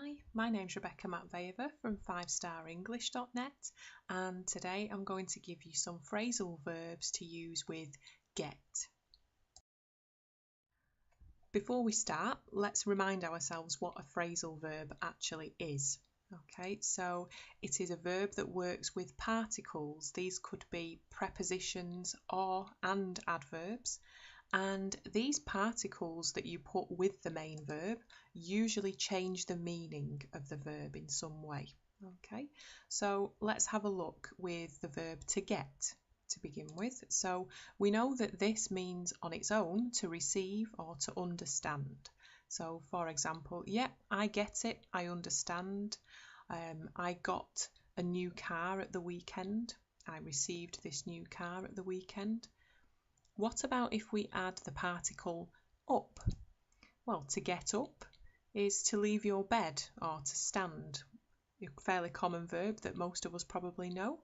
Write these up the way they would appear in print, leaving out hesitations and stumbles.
Hi, my name's Rebecca Matveyeva from 5starenglish.net, and today I'm going to give you some phrasal verbs to use with get. Before we start, let's remind ourselves what a phrasal verb actually is. Okay, so it is a verb that works with particles. These could be prepositions or and adverbs. And these particles that you put with the main verb usually change the meaning of the verb in some way. Okay, so let's have a look with the verb to get to begin with. So we know that this means on its own to receive or to understand. So for example, yeah, I get it, I understand. I got a new car at the weekend. I received this new car at the weekend. What about if we add the particle up? Well, to get up is to leave your bed or to stand. A fairly common verb that most of us probably know.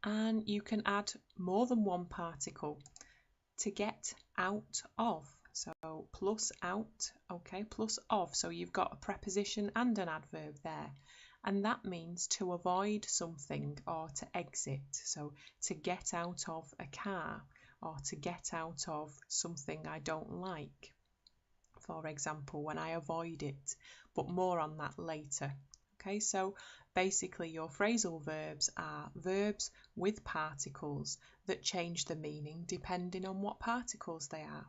And you can add more than one particle. To get out of. So plus out, okay, plus of. So you've got a preposition and an adverb there. And that means to avoid something or to exit. So to get out of a car, or to get out of something I don't like. For example, when I avoid it, but more on that later. Okay, so basically your phrasal verbs are verbs with particles that change the meaning depending on what particles they are.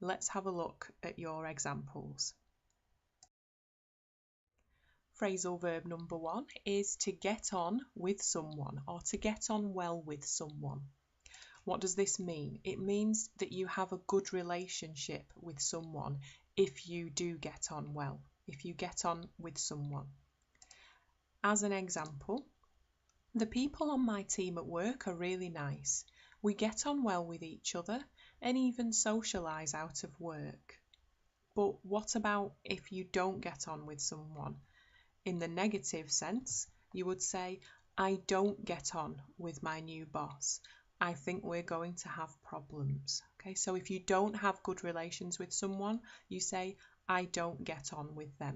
Let's have a look at your examples. Phrasal verb number 1 is to get on with someone or to get on well with someone. What does this mean? It means that you have a good relationship with someone if you do get on well, if you get on with someone. As an example, the people on my team at work are really nice. We get on well with each other and even socialise out of work. But what about if you don't get on with someone? In the negative sense, you would say, I don't get on with my new boss. I think we're going to have problems. Okay, so if you don't have good relations with someone, you say, I don't get on with them.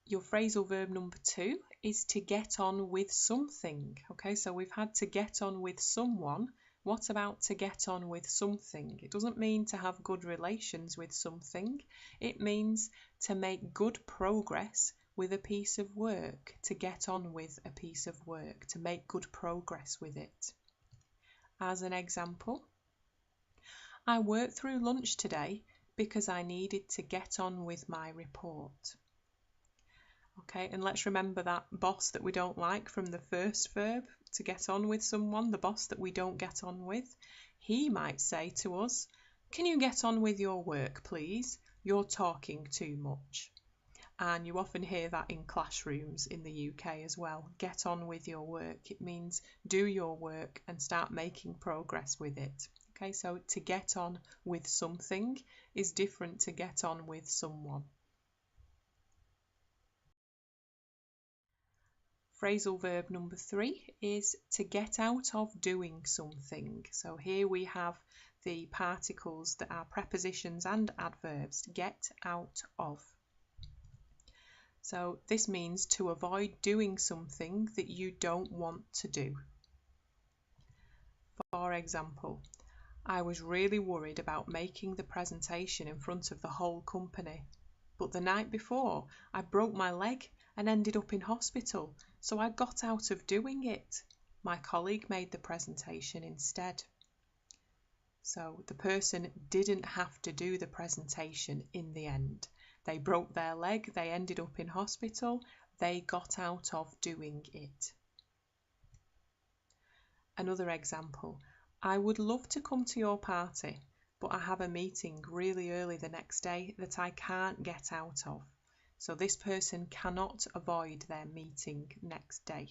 Your phrasal verb number 2 is to get on with something. Okay, so we've had to get on with someone. What about to get on with something? It doesn't mean to have good relations with something. It means to make good progress with a piece of work, to get on with a piece of work, to make good progress with it. As an example, I worked through lunch today because I needed to get on with my report. Okay, and let's remember that boss that we don't like from the first verb, to get on with someone, the boss that we don't get on with. He might say to us, can you get on with your work, please? You're talking too much. And you often hear that in classrooms in the UK as well. Get on with your work. It means do your work and start making progress with it. Okay, so to get on with something is different to get on with someone. Phrasal verb number 3 is to get out of doing something. So here we have the particles that are prepositions and adverbs. Get out of. So this means to avoid doing something that you don't want to do. For example, I was really worried about making the presentation in front of the whole company, but the night before I broke my leg and ended up in hospital, so I got out of doing it. My colleague made the presentation instead. So the person didn't have to do the presentation in the end. They broke their leg, they ended up in hospital, they got out of doing it. Another example, I would love to come to your party, but I have a meeting really early the next day that I can't get out of. So this person cannot avoid their meeting next day.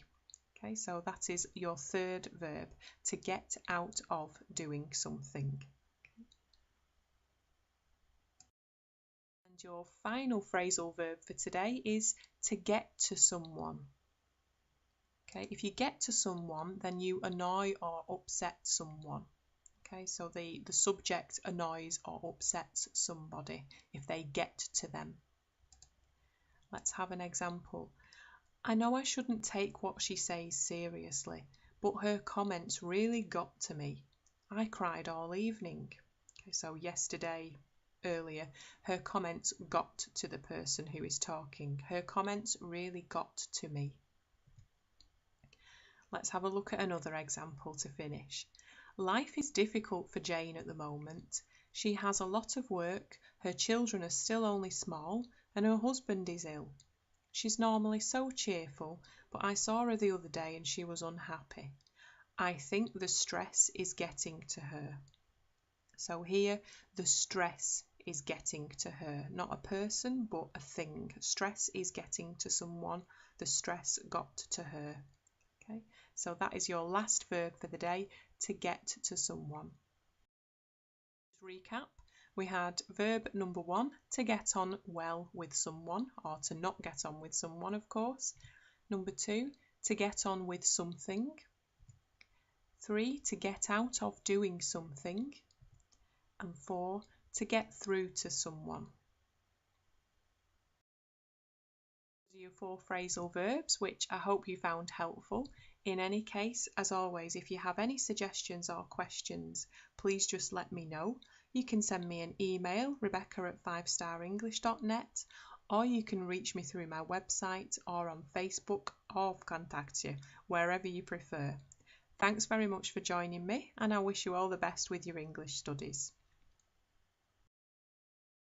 Okay, so that is your third verb, to get out of doing something. And your final phrasal verb for today is to get to someone. Okay, if you get to someone, then you annoy or upset someone. Okay, so the subject annoys or upsets somebody if they get to them. Let's have an example. I know I shouldn't take what she says seriously, but her comments really got to me. I cried all evening. Okay, so yesterday, earlier, her comments got to the person who is talking. Her comments really got to me. Let's have a look at another example to finish. Life is difficult for Jane at the moment. She has a lot of work, her children are still only small, and her husband is ill. She's normally so cheerful, but I saw her the other day and she was unhappy. I think the stress is getting to her. So here, the stress is getting to her, not a person, but a thing. Stress is getting to someone. The stress got to her. Okay, so that is your last verb for the day, to get to someone. Recap. We had verb number 1, to get on well with someone, or to not get on with someone, of course. Number 2, to get on with something. 3, to get out of doing something. And 4, to get through to someone. These are your 4 phrasal verbs, which I hope you found helpful. In any case, as always, if you have any suggestions or questions, please just let me know. You can send me an email, rebecca@5starenglish.net, or you can reach me through my website or on Facebook or contact you, wherever you prefer. Thanks very much for joining me, and I wish you all the best with your English studies.